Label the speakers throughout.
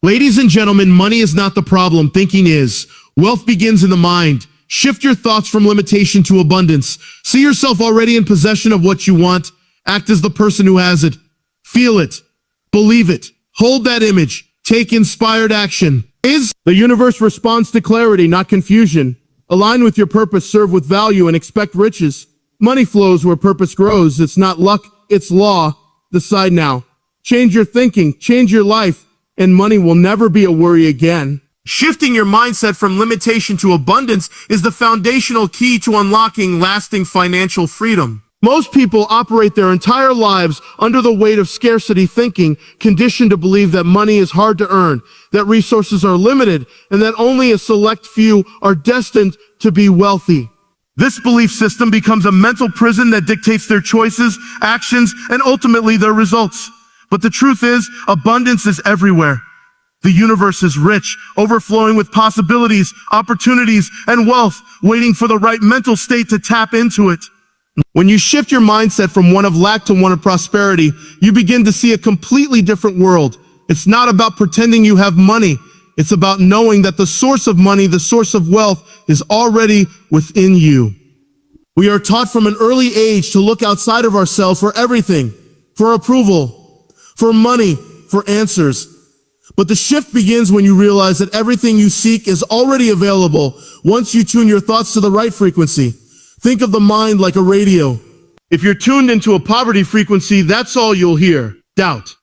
Speaker 1: Ladies and gentlemen, money is not the problem, thinking is. Wealth begins in the mind. Shift your thoughts from limitation to abundance. See yourself already in possession of what you want. Act as the person who has it. Feel it. Believe it. Hold that image. Take inspired action. The universe responds to clarity, not confusion. Align with your purpose, serve with value, and expect riches. Money flows where purpose grows. It's not luck, it's law. Decide now. Change your thinking, change your life, and money will never be a worry again. Shifting your mindset from limitation to abundance is the foundational key to unlocking lasting financial freedom. Most people operate their entire lives under the weight of scarcity thinking, conditioned to believe that money is hard to earn, that resources are limited, and that only a select few are destined to be wealthy. This belief system becomes a mental prison that dictates their choices, actions, and ultimately their results. But the truth is, abundance is everywhere. The universe is rich, overflowing with possibilities, opportunities, and wealth, waiting for the right mental state to tap into it. When you shift your mindset from one of lack to one of prosperity, you begin to see a completely different world. It's not about pretending you have money. It's about knowing that the source of money, the source of wealth, is already within you. We are taught from an early age to look outside of ourselves for everything, for approval, for money, for answers. But the shift begins when you realize that everything you seek is already available once you tune your thoughts to the right frequency. Think of the mind like a radio. If you're tuned into a poverty frequency, that's all you'll hear. Doubt,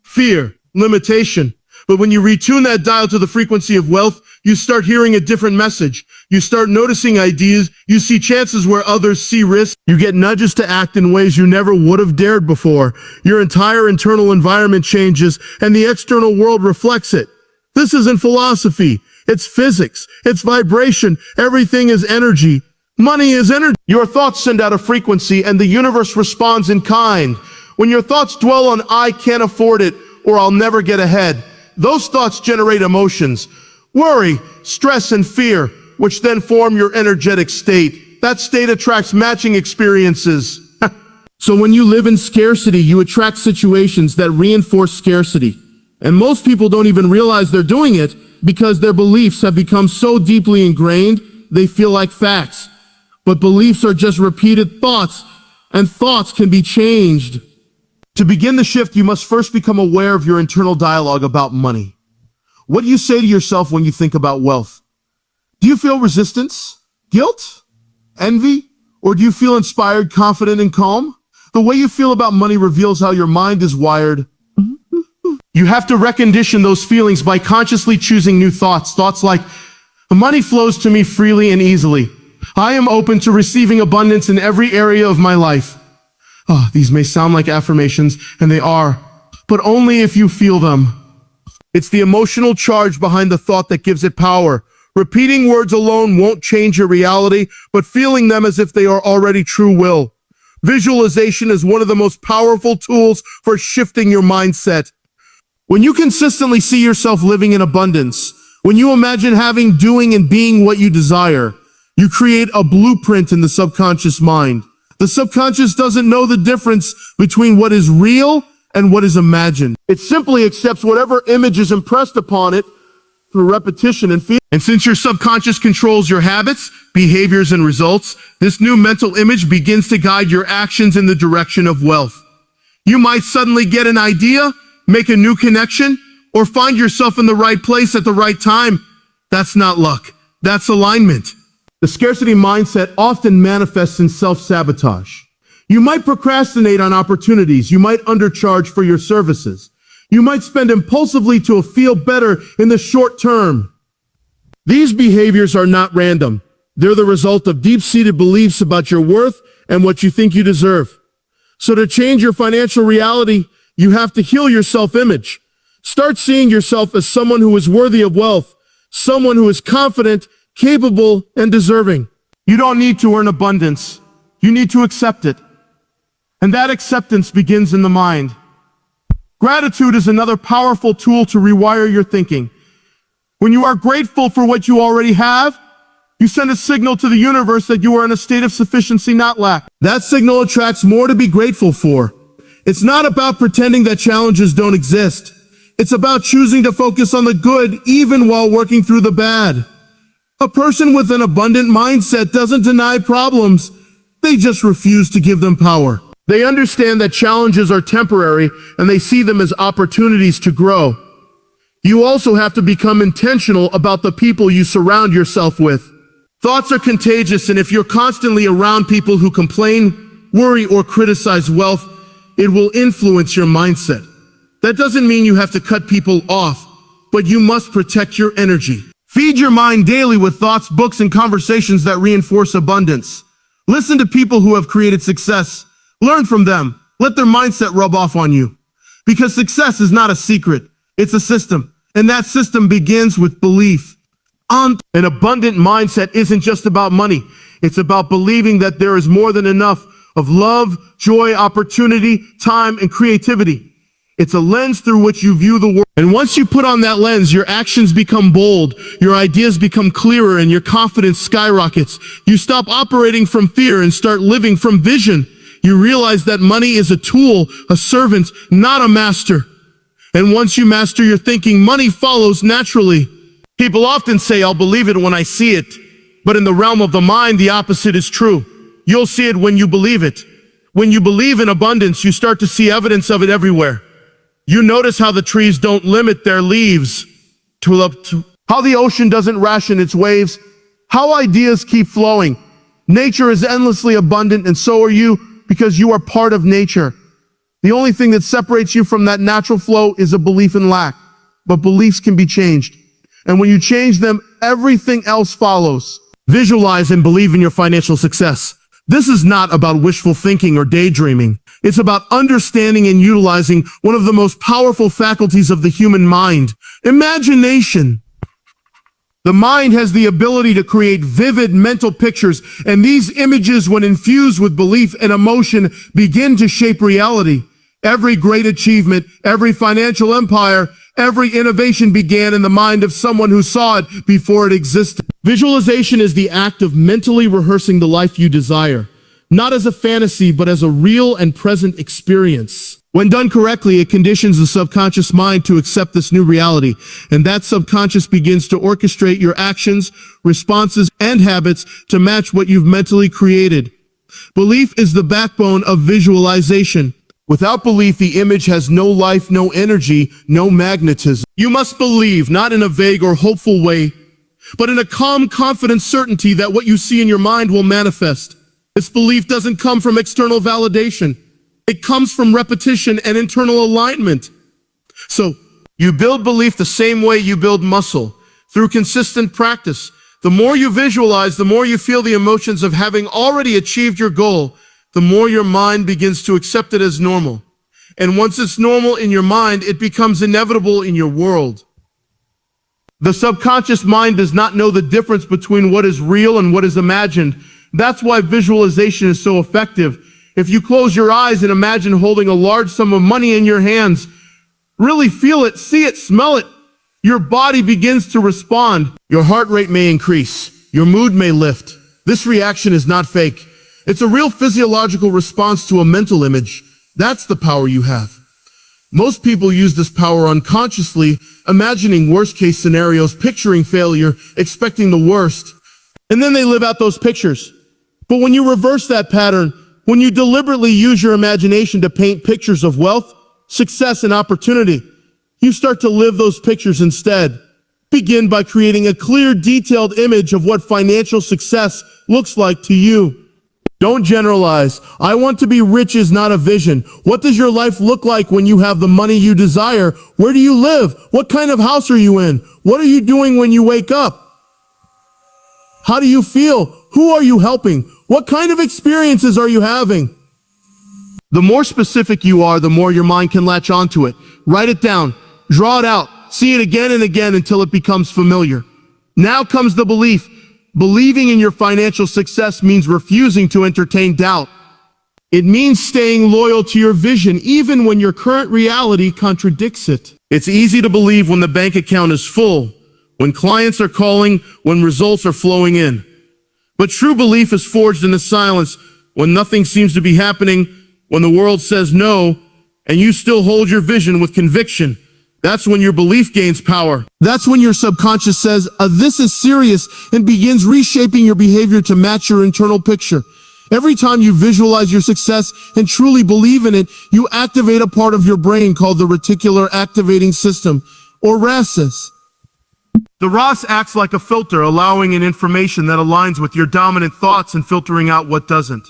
Speaker 1: fear, limitation. But when you retune that dial to the frequency of wealth, you start hearing a different message. You start noticing ideas. You see chances where others see risk. You get nudges to act in ways you never would have dared before. Your entire internal environment changes, and the external world reflects it. This isn't philosophy. It's physics. It's vibration. Everything is energy. Money is energy. Your thoughts send out a frequency, and the universe responds in kind. When your thoughts dwell on "I can't afford it" or "I'll never get ahead," those thoughts generate emotions, worry, stress, and fear, which then form your energetic state. That state attracts matching experiences. So when you live in scarcity, you attract situations that reinforce scarcity. And most people don't even realize they're doing it because their beliefs have become so deeply ingrained, they feel like facts. But beliefs are just repeated thoughts, and thoughts can be changed. To begin the shift, you must first become aware of your internal dialogue about money. What do you say to yourself when you think about wealth? Do you feel resistance, guilt, envy, or do you feel inspired, confident, and calm? The way you feel about money reveals how your mind is wired. You have to recondition those feelings by consciously choosing new thoughts. Thoughts like, money flows to me freely and easily. I am open to receiving abundance in every area of my life. These may sound like affirmations, and they are, but only if you feel them. It's the emotional charge behind the thought that gives it power. Repeating words alone won't change your reality, but feeling them as if they are already true will. Visualization is one of the most powerful tools for shifting your mindset. When you consistently see yourself living in abundance, when you imagine having, doing, and being what you desire, you create a blueprint in the subconscious mind. The subconscious doesn't know the difference between what is real and what is imagined. It simply accepts whatever image is impressed upon it through repetition and feeling. And since your subconscious controls your habits, behaviors, and results, this new mental image begins to guide your actions in the direction of wealth. You might suddenly get an idea, make a new connection, or find yourself in the right place at the right time. That's not luck. That's alignment. The scarcity mindset often manifests in self-sabotage. You might procrastinate on opportunities. You might undercharge for your services. You might spend impulsively to feel better in the short term. These behaviors are not random. They're the result of deep-seated beliefs about your worth and what you think you deserve. So to change your financial reality, you have to heal your self-image. Start seeing yourself as someone who is worthy of wealth, someone who is confident, capable, and deserving. You don't need to earn abundance. You need to accept it. And that acceptance begins in the mind. Gratitude is another powerful tool to rewire your thinking. When you are grateful for what you already have, you send a signal to the universe that you are in a state of sufficiency, not lack. That signal attracts more to be grateful for. It's not about pretending that challenges don't exist. It's about choosing to focus on the good even while working through the bad. A person with an abundant mindset doesn't deny problems. They just refuse to give them power. They understand that challenges are temporary and they see them as opportunities to grow. You also have to become intentional about the people you surround yourself with. Thoughts are contagious, and if you're constantly around people who complain, worry, or criticize wealth, it will influence your mindset. That doesn't mean you have to cut people off, but you must protect your energy. Feed your mind daily with thoughts, books, and conversations that reinforce abundance. Listen to people who have created success. Learn from them. Let their mindset rub off on you. Because success is not a secret. It's a system. And that system begins with belief. An abundant mindset isn't just about money. It's about believing that there is more than enough of love, joy, opportunity, time, and creativity. It's a lens through which you view the world. And once you put on that lens, your actions become bold, your ideas become clearer, and your confidence skyrockets. You stop operating from fear and start living from vision. You realize that money is a tool, a servant, not a master. And once you master your thinking, money follows naturally. People often say, "I'll believe it when I see it." But in the realm of the mind, the opposite is true. You'll see it when you believe it. When you believe in abundance, you start to see evidence of it everywhere. You notice how the trees don't limit their leaves, how the ocean doesn't ration its waves, how ideas keep flowing. Nature is endlessly abundant, and so are you, because you are part of nature. The only thing that separates you from that natural flow is a belief in lack. But beliefs can be changed. And when you change them, everything else follows. Visualize and believe in your financial success. This is not about wishful thinking or daydreaming. It's about understanding and utilizing one of the most powerful faculties of the human mind, imagination. The mind has the ability to create vivid mental pictures, and these images, when infused with belief and emotion, begin to shape reality. Every great achievement, every financial empire, every innovation began in the mind of someone who saw it before it existed. Visualization is the act of mentally rehearsing the life you desire, not as a fantasy, but as a real and present experience. When done correctly, it conditions the subconscious mind to accept this new reality, and that subconscious begins to orchestrate your actions, responses, and habits to match what you've mentally created. Belief is the backbone of visualization. Without belief, the image has no life, no energy, no magnetism. You must believe, not in a vague or hopeful way, but in a calm, confident certainty that what you see in your mind will manifest. This belief doesn't come from external validation. It comes from repetition and internal alignment. So, you build belief the same way you build muscle, through consistent practice. The more you visualize, the more you feel the emotions of having already achieved your goal, the more your mind begins to accept it as normal. And once it's normal in your mind, it becomes inevitable in your world. The subconscious mind does not know the difference between what is real and what is imagined. That's why visualization is so effective. If you close your eyes and imagine holding a large sum of money in your hands, really feel it, see it, smell it, your body begins to respond. Your heart rate may increase. Your mood may lift. This reaction is not fake. It's a real physiological response to a mental image. That's the power you have. Most people use this power unconsciously, imagining worst-case scenarios, picturing failure, expecting the worst. And then they live out those pictures. But when you reverse that pattern, when you deliberately use your imagination to paint pictures of wealth, success, and opportunity, you start to live those pictures instead. Begin by creating a clear, detailed image of what financial success looks like to you. Don't generalize. I want to be rich is not a vision. What does your life look like when you have the money you desire? Where do you live? What kind of house are you in? What are you doing when you wake up? How do you feel? Who are you helping? What kind of experiences are you having? The more specific you are, the more your mind can latch onto it. Write it down. Draw it out. See it again and again until it becomes familiar. Now comes the belief. Believing in your financial success means refusing to entertain doubt. It means staying loyal to your vision even when your current reality contradicts it. It's easy to believe when the bank account is full, when clients are calling, when results are flowing in. But true belief is forged in the silence, when nothing seems to be happening, when the world says no, and you still hold your vision with conviction. That's when your belief gains power. That's when your subconscious says, this is serious, and begins reshaping your behavior to match your internal picture. Every time you visualize your success and truly believe in it, you activate a part of your brain called the reticular activating system, or RASS. The RAS acts like a filter, allowing in information that aligns with your dominant thoughts and filtering out what doesn't.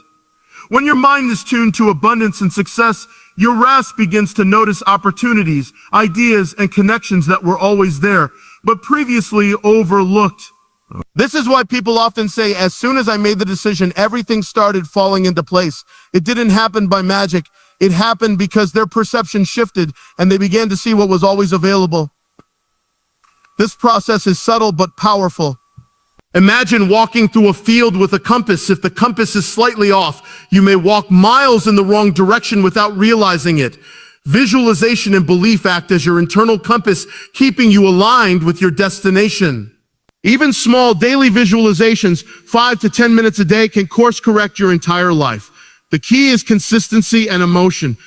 Speaker 1: When your mind is tuned to abundance and success, your RAS begins to notice opportunities, ideas, and connections that were always there, but previously overlooked. This is why people often say, as soon as I made the decision, everything started falling into place. It didn't happen by magic. It happened because their perception shifted and they began to see what was always available. This process is subtle but powerful. Imagine walking through a field with a compass. If the compass is slightly off, you may walk miles in the wrong direction without realizing it. Visualization and belief act as your internal compass, keeping you aligned with your destination. Even small daily visualizations, 5 to 10 minutes a day, can course correct your entire life. The key is consistency and emotion.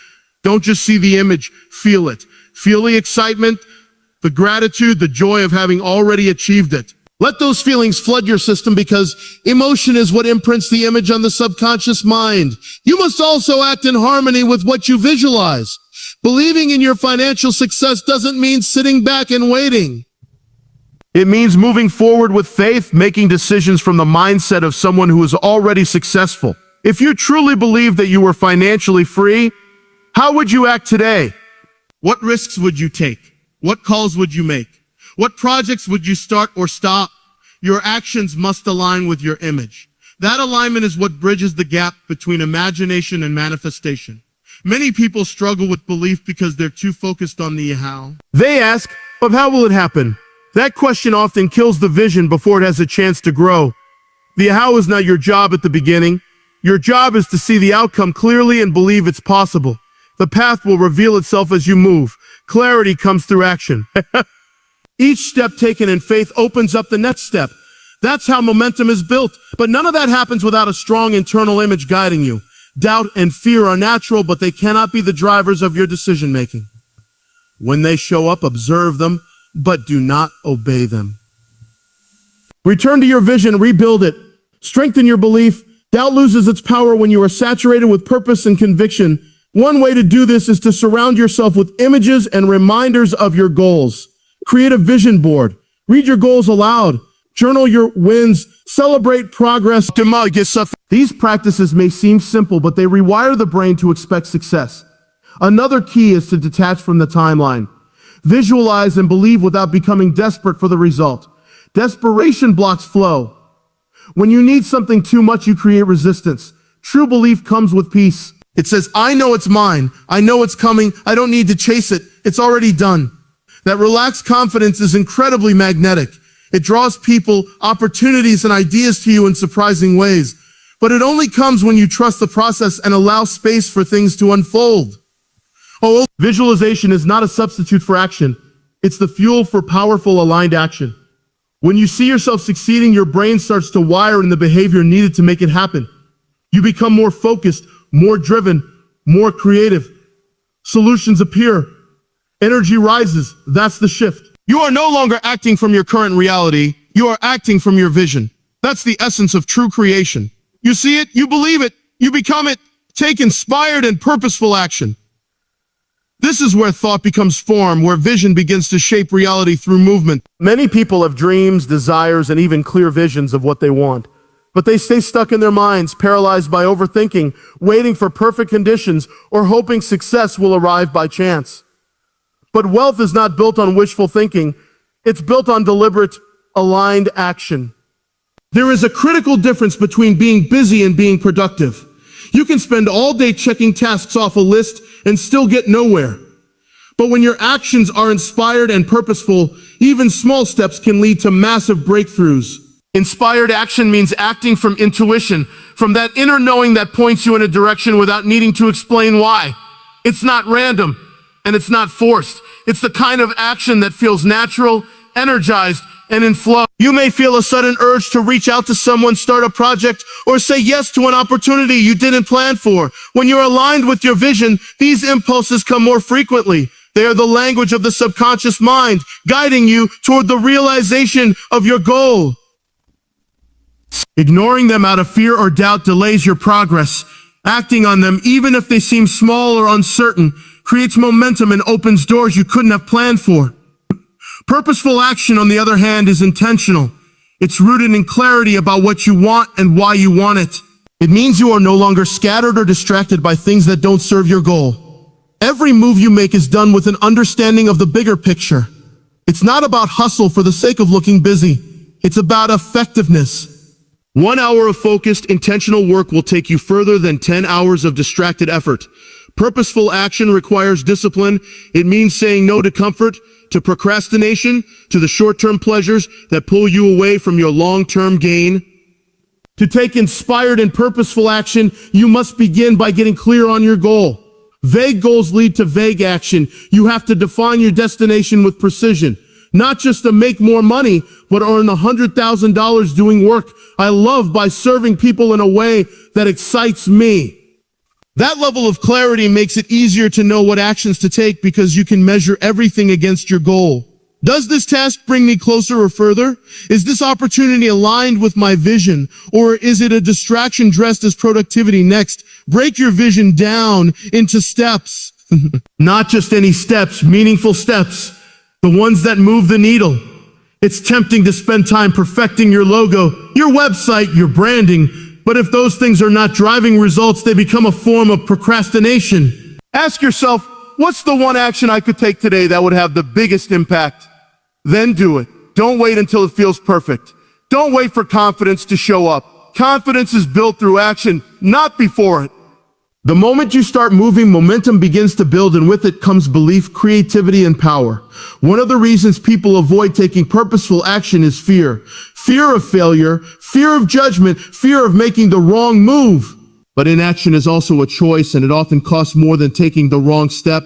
Speaker 1: Don't just see the image, feel it. Feel the excitement, the gratitude, the joy of having already achieved it. Let those feelings flood your system, because emotion is what imprints the image on the subconscious mind. You must also act in harmony with what you visualize. Believing in your financial success doesn't mean sitting back and waiting. It means moving forward with faith, making decisions from the mindset of someone who is already successful. If you truly believe that you were financially free, how would you act today? What risks would you take? What calls would you make? What projects would you start or stop? Your actions must align with your image. That alignment is what bridges the gap between imagination and manifestation. Many people struggle with belief because they're too focused on the how. They ask, but how will it happen? That question often kills the vision before it has a chance to grow. The how is not your job at the beginning. Your job is to see the outcome clearly and believe it's possible. The path will reveal itself as you move. Clarity comes through action. Each step taken in faith opens up the next step. That's how momentum is built. But none of that happens without a strong internal image guiding you. Doubt and fear are natural, but they cannot be the drivers of your decision making. When they show up, observe them, but do not obey them. Return to your vision, rebuild it. Strengthen your belief. Doubt loses its power when you are saturated with purpose and conviction. One way to do this is to surround yourself with images and reminders of your goals. Create a vision board. Read your goals aloud. Journal your wins. Celebrate progress. These practices may seem simple, but they rewire the brain to expect success. Another key is to detach from the timeline. Visualize and believe without becoming desperate for the result. Desperation blocks flow. When you need something too much, you create resistance. True belief comes with peace. It says, I know it's mine. I know it's coming. I don't need to chase it. It's already done. That relaxed confidence is incredibly magnetic. It draws people, opportunities, and ideas to you in surprising ways. But it only comes when you trust the process and allow space for things to unfold. Visualization is not a substitute for action. It's the fuel for powerful, aligned action. When you see yourself succeeding, your brain starts to wire in the behavior needed to make it happen. You become more focused, more driven, more creative. Solutions appear. Energy rises. That's the shift. You are no longer acting from your current reality. You are acting from your vision. That's the essence of true creation. You see it, you believe it, you become it. Take inspired and purposeful action. This is where thought becomes form, where vision begins to shape reality through movement. Many people have dreams, desires, and even clear visions of what they want. But they stay stuck in their minds, paralyzed by overthinking, waiting for perfect conditions, or hoping success will arrive by chance. But wealth is not built on wishful thinking. It's built on deliberate, aligned action. There is a critical difference between being busy and being productive. You can spend all day checking tasks off a list and still get nowhere. But when your actions are inspired and purposeful, even small steps can lead to massive breakthroughs. Inspired action means acting from intuition, from that inner knowing that points you in a direction without needing to explain why. It's not random, and it's not forced. It's the kind of action that feels natural, energized, and in flow. You may feel a sudden urge to reach out to someone, start a project, or say yes to an opportunity you didn't plan for. When you're aligned with your vision, these impulses come more frequently. They are the language of the subconscious mind, guiding you toward the realization of your goal. Ignoring them out of fear or doubt delays your progress. Acting on them, even if they seem small or uncertain, creates momentum and opens doors you couldn't have planned for. Purposeful action, on the other hand, is intentional. It's rooted in clarity about what you want and why you want it. It means you are no longer scattered or distracted by things that don't serve your goal. Every move you make is done with an understanding of the bigger picture. It's not about hustle for the sake of looking busy. It's about effectiveness. 1 hour of focused, intentional work will take you further than 10 hours of distracted effort. Purposeful action requires discipline. It means saying no to comfort, to procrastination, to the short-term pleasures that pull you away from your long-term gain. To take inspired and purposeful action, you must begin by getting clear on your goal. Vague goals lead to vague action. You have to define your destination with precision. Not just to make more money, but earn $100,000 doing work I love by serving people in a way that excites me. That level of clarity makes it easier to know what actions to take because you can measure everything against your goal. Does this task bring me closer or further? Is this opportunity aligned with my vision? Or is it a distraction dressed as productivity? Next, break your vision down into steps. Not just any steps, meaningful steps. The ones that move the needle. It's tempting to spend time perfecting your logo, your website, your branding. But if those things are not driving results, they become a form of procrastination. Ask yourself, what's the one action I could take today that would have the biggest impact? Then do it. Don't wait until it feels perfect. Don't wait for confidence to show up. Confidence is built through action, not before it. The moment you start moving, momentum begins to build, and with it comes belief, creativity, and power. One of the reasons people avoid taking purposeful action is fear. Fear of failure, fear of judgment, fear of making the wrong move. But inaction is also a choice, and it often costs more than taking the wrong step.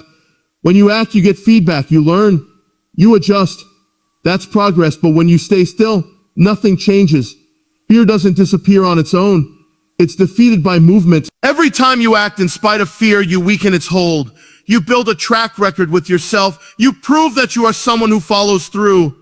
Speaker 1: When you act, you get feedback, you learn, you adjust. That's progress, but when you stay still, nothing changes. Fear doesn't disappear on its own. It's defeated by movement. Every time you act in spite of fear, you weaken its hold. You build a track record with yourself. You prove that you are someone who follows through.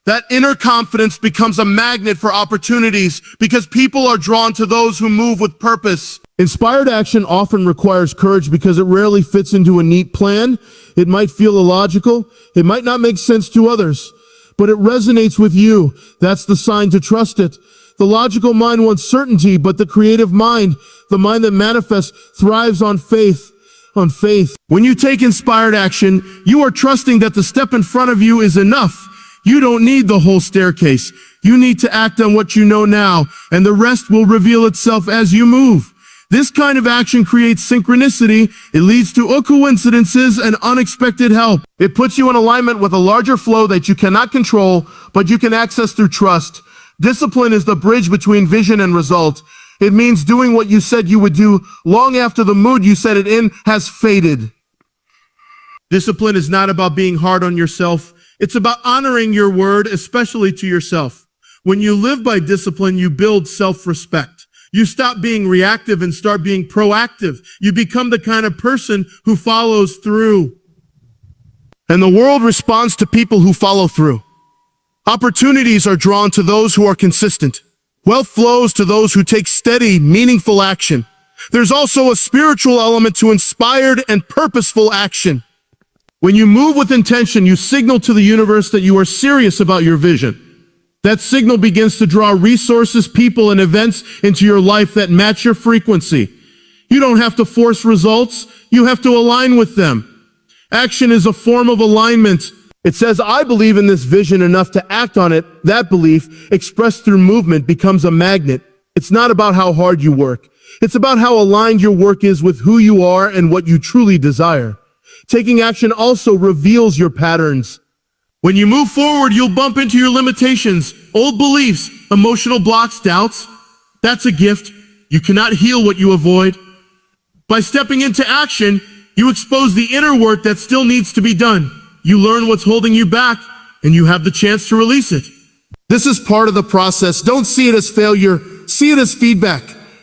Speaker 1: That inner confidence becomes a magnet for opportunities because people are drawn to those who move with purpose. Inspired action often requires courage because it rarely fits into a neat plan. It might feel illogical. It might not make sense to others, but it resonates with you. That's the sign to trust it. The logical mind wants certainty, but the creative mind, the mind that manifests, thrives on faith. When you take inspired action, you are trusting that the step in front of you is enough. You don't need the whole staircase. You need to act on what you know now, and the rest will reveal itself as you move. This kind of action creates synchronicity. It leads to coincidences and unexpected help. It puts you in alignment with a larger flow that you cannot control, but you can access through trust. Discipline is the bridge between vision and result. It means doing what you said you would do long after the mood you set it in has faded. Discipline is not about being hard on yourself. It's about honoring your word, especially to yourself. When you live by discipline, you build self-respect. You stop being reactive and start being proactive. You become the kind of person who follows through. And the world responds to people who follow through. Opportunities are drawn to those who are consistent. Wealth flows to those who take steady, meaningful action. There's also a spiritual element to inspired and purposeful action. When you move with intention, you signal to the universe that you are serious about your vision. That signal begins to draw resources, people, and events into your life that match your frequency. You don't have to force results. You have to align with them. Action is a form of alignment. It says, I believe in this vision enough to act on it. That belief, expressed through movement, becomes a magnet. It's not about how hard you work. It's about how aligned your work is with who you are and what you truly desire. Taking action also reveals your patterns. When you move forward, you'll bump into your limitations, old beliefs, emotional blocks, doubts. That's a gift. You cannot heal what you avoid. By stepping into action, you expose the inner work that still needs to be done. You learn what's holding you back, and you have the chance to release it. This is part of the process. Don't see it as failure. See it as feedback.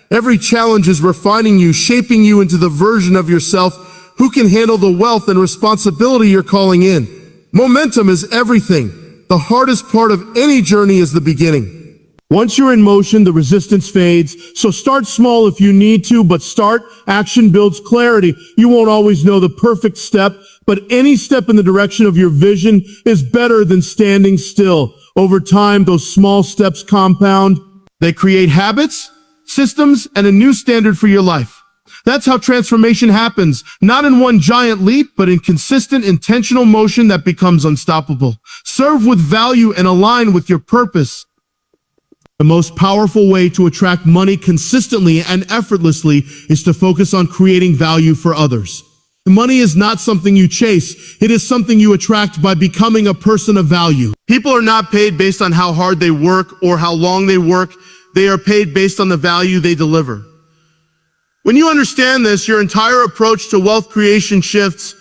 Speaker 1: Every challenge is refining you, shaping you into the version of yourself who can handle the wealth and responsibility you're calling in. Momentum is everything. The hardest part of any journey is the beginning. Once you're in motion, the resistance fades. So start small if you need to, but start. Action builds clarity. You won't always know the perfect step, but any step in the direction of your vision is better than standing still. Over time, those small steps compound. They create habits, systems, and a new standard for your life. That's how transformation happens, not in one giant leap, but in consistent, intentional motion that becomes unstoppable. Serve with value and align with your purpose. The most powerful way to attract money consistently and effortlessly is to focus on creating value for others. Money is not something you chase. It is something you attract by becoming a person of value. People are not paid based on how hard they work or how long they work. They are paid based on the value they deliver. When you understand this, your entire approach to wealth creation shifts.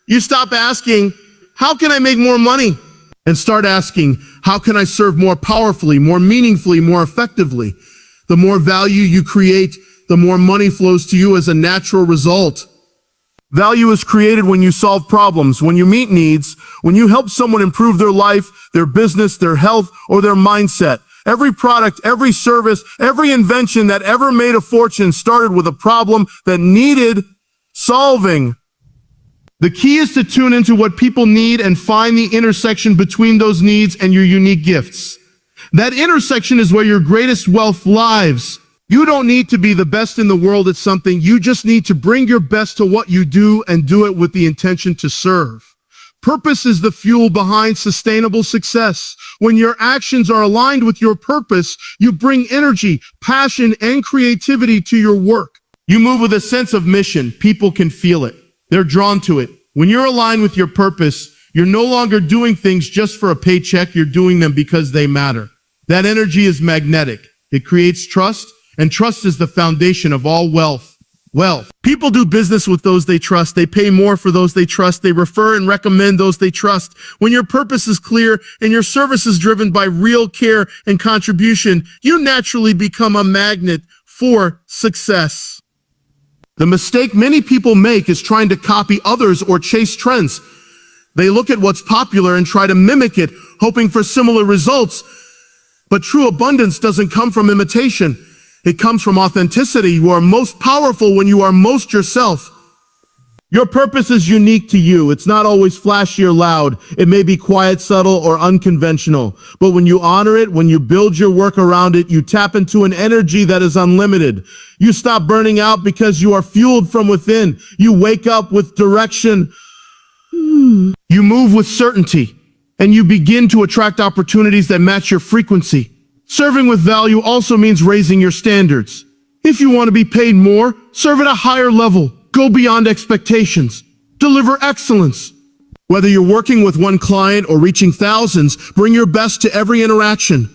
Speaker 1: You stop asking, how can I make more money? And start asking, how can I serve more powerfully, more meaningfully, more effectively? The more value you create, the more money flows to you as a natural result. Value is created when you solve problems, when you meet needs, when you help someone improve their life, their business, their health, or their mindset. Every product, every service, every invention that ever made a fortune started with a problem that needed solving. The key is to tune into what people need and find the intersection between those needs and your unique gifts. That intersection is where your greatest wealth lies. You don't need to be the best in the world at something. You just need to bring your best to what you do and do it with the intention to serve. Purpose is the fuel behind sustainable success. When your actions are aligned with your purpose, you bring energy, passion, and creativity to your work. You move with a sense of mission. People can feel it. They're drawn to it. When you're aligned with your purpose, you're no longer doing things just for a paycheck. You're doing them because they matter. That energy is magnetic. It creates trust, and trust is the foundation of all wealth. People do business with those they trust. They pay more for those they trust. They refer and recommend those they trust. When your purpose is clear and your service is driven by real care and contribution, you naturally become a magnet for success. The mistake many people make is trying to copy others or chase trends. They look at what's popular and try to mimic it, hoping for similar results. But true abundance doesn't come from imitation. It comes from authenticity. You are most powerful when you are most yourself. Your purpose is unique to you. It's not always flashy or loud. It may be quiet, subtle, or unconventional. But when you honor it, when you build your work around it, you tap into an energy that is unlimited. You stop burning out because you are fueled from within. You wake up with direction. You move with certainty, and you begin to attract opportunities that match your frequency. Serving with value also means raising your standards. If you want to be paid more, serve at a higher level. Go beyond expectations. Deliver excellence. Whether you're working with one client or reaching thousands, bring your best to every interaction.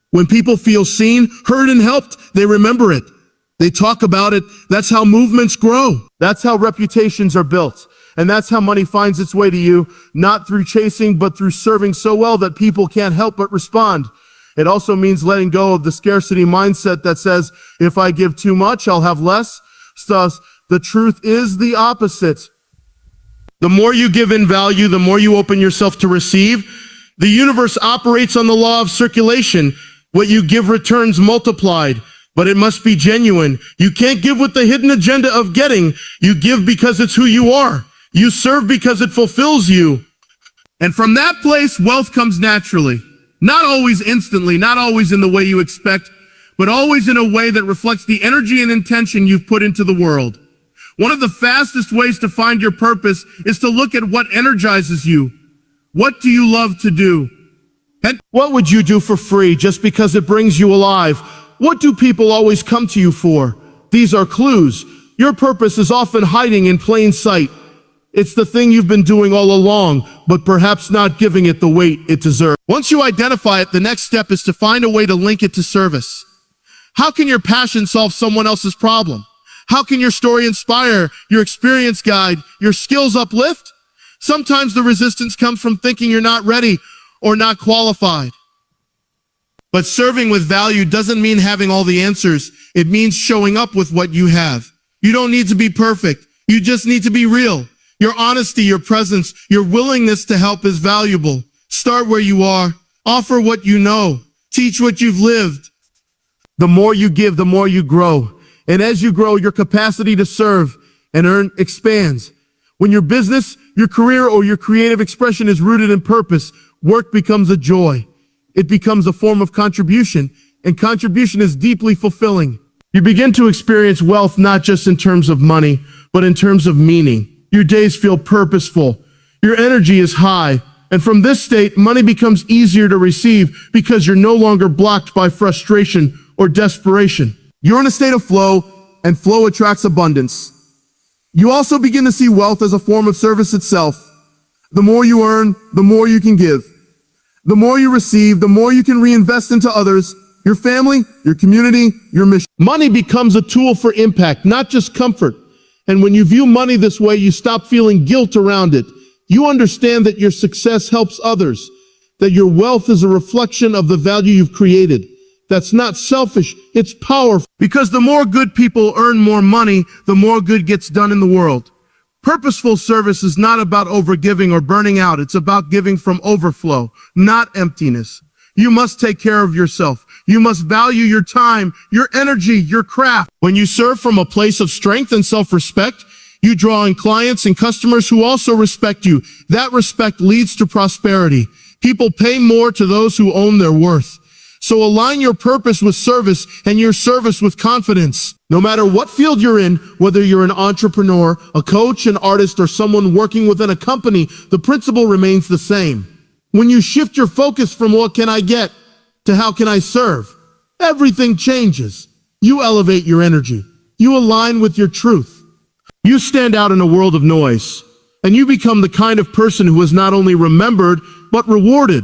Speaker 1: When people feel seen, heard, and helped, they remember it. They talk about it. That's how movements grow. That's how reputations are built. And that's how money finds its way to you, not through chasing, but through serving so well that people can't help but respond. It also means letting go of the scarcity mindset that says, if I give too much, I'll have less. Thus, the truth is the opposite. The more you give in value, the more you open yourself to receive. The universe operates on the law of circulation. What you give returns multiplied, but it must be genuine. You can't give with the hidden agenda of getting. You give because it's who you are. You serve because it fulfills you. And from that place, wealth comes naturally. Not always instantly, not always in the way you expect, but always in a way that reflects the energy and intention you've put into the world. One of the fastest ways to find your purpose is to look at what energizes you. What do you love to do? And what would you do for free just because it brings you alive? What do people always come to you for? These are clues. Your purpose is often hiding in plain sight. It's the thing you've been doing all along, but perhaps not giving it the weight it deserves. Once you identify it, the next step is to find a way to link it to service. How can your passion solve someone else's problem? How can your story inspire, your experience guide, your skills uplift? Sometimes the resistance comes from thinking you're not ready or not qualified. But serving with value doesn't mean having all the answers. It means showing up with what you have. You don't need to be perfect. You just need to be real. Your honesty, your presence, your willingness to help is valuable. Start where you are. Offer what you know. Teach what you've lived. The more you give, the more you grow. And as you grow, your capacity to serve and earn expands. When your business, your career, or your creative expression is rooted in purpose, work becomes a joy. It becomes a form of contribution, and contribution is deeply fulfilling. You begin to experience wealth not just in terms of money, but in terms of meaning. Your days feel purposeful. Your energy is high. And from this state, money becomes easier to receive because you're no longer blocked by frustration or desperation. You're in a state of flow, and flow attracts abundance. You also begin to see wealth as a form of service itself. The more you earn, the more you can give. The more you receive, the more you can reinvest into others, your family, your community, your mission. Money becomes a tool for impact, not just comfort. And when you view money this way, you stop feeling guilt around it. You understand that your success helps others, that your wealth is a reflection of the value you've created. That's not selfish, it's powerful. Because the more good people earn more money, the more good gets done in the world. Purposeful service is not about overgiving or burning out. It's about giving from overflow, not emptiness. You must take care of yourself. You must value your time, your energy, your craft. When you serve from a place of strength and self-respect, you draw in clients and customers who also respect you. That respect leads to prosperity. People pay more to those who own their worth. So align your purpose with service and your service with confidence. No matter what field you're in, whether you're an entrepreneur, a coach, an artist, or someone working within a company, the principle remains the same. When you shift your focus from what can I get to how can I serve, everything changes. You elevate your energy. You align with your truth. You stand out in a world of noise, and you become the kind of person who is not only remembered, but rewarded.